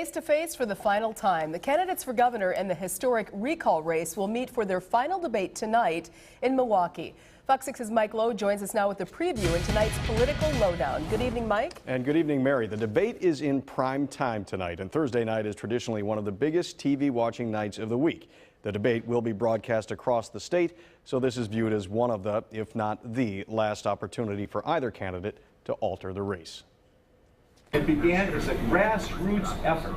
Face-to-face for the final time. The candidates for governor and the historic recall race will meet for their final debate tonight in Milwaukee. Fox 6's Mike Lowe joins us now with the preview in tonight's political lowdown. Good evening, Mike. And good evening, Mary. The debate is in prime time tonight, and Thursday night is traditionally one of the biggest TV watching nights of the week. The debate will be broadcast across the state, so this is viewed as one of the, if not the, last opportunity for either candidate to alter the race. It began as a grassroots effort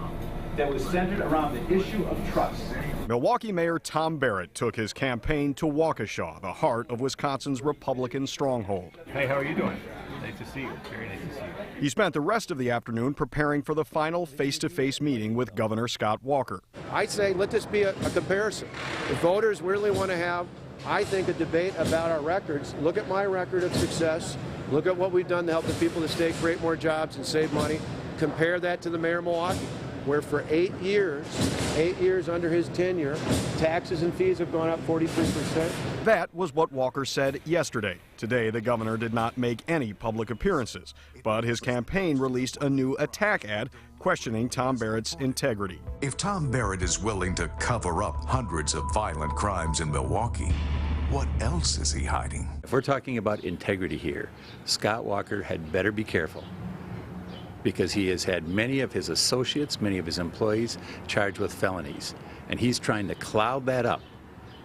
that was centered around the issue of trust. Milwaukee Mayor Tom Barrett took his campaign to Waukesha, the heart of Wisconsin's Republican stronghold. Hey, how are you doing? Nice to see you. Very nice to see you. He spent the rest of the afternoon preparing for the final face-to-face meeting with Governor Scott Walker. I say let this be a comparison. If voters really want to have, I think, a debate about our records, look at my record of success, look at what we've done to help the people of the state create more jobs and save money. Compare that to the mayor of Milwaukee, where for 8 years under his tenure, taxes and fees have gone up 43%. That was what Walker said yesterday. Today, the governor did not make any public appearances, but his campaign released a new attack ad questioning Tom Barrett's integrity. If Tom Barrett is willing to cover up hundreds of violent crimes in Milwaukee, what else is he hiding? If we're talking about integrity here, Scott Walker had better be careful, because he has had many of his associates, many of his employees charged with felonies, and he's trying to cloud that up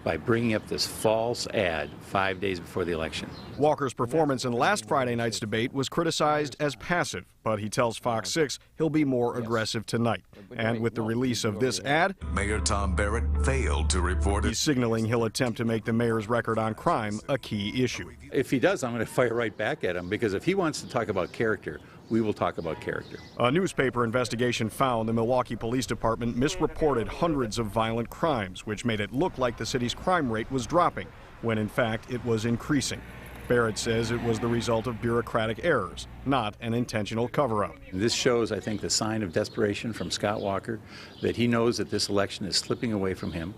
by bringing up this false ad 5 days before the election. Walker's performance in last Friday night's debate was criticized as passive, but he tells Fox 6 he'll be more aggressive tonight. And with the release of this ad, Mayor Tom Barrett failed to report it. He's signaling he'll attempt to make the mayor's record on crime a key issue. If he does, I'm going to fire right back at him, because if he wants to talk about character, we will talk about character. A newspaper investigation found the Milwaukee Police Department misreported hundreds of violent crimes, which made it look like the city's crime rate was dropping, when in fact it was increasing. Barrett says it was the result of bureaucratic errors, not an intentional cover-up. This shows, I think, the sign of desperation from Scott Walker, that he knows that this election is slipping away from him,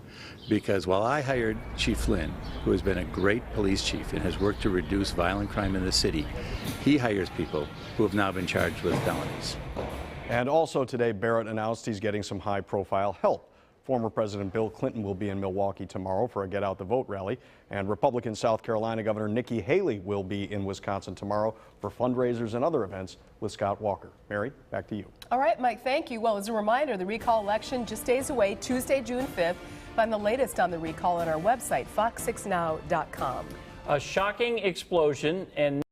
because while I hired Chief Flynn, who has been a great police chief and has worked to reduce violent crime in the city, he hires people who have now been charged with felonies. And also today, Barrett announced he's getting some high-profile help. Former President Bill Clinton will be in Milwaukee tomorrow for a Get Out the Vote rally, and Republican South Carolina Governor Nikki Haley will be in Wisconsin tomorrow for fundraisers and other events with Scott Walker. Mary, back to you. All right, Mike, thank you. Well, as a reminder, the recall election just days away, Tuesday, June 5th. Find the latest on the recall on our website, fox6now.com. A shocking explosion and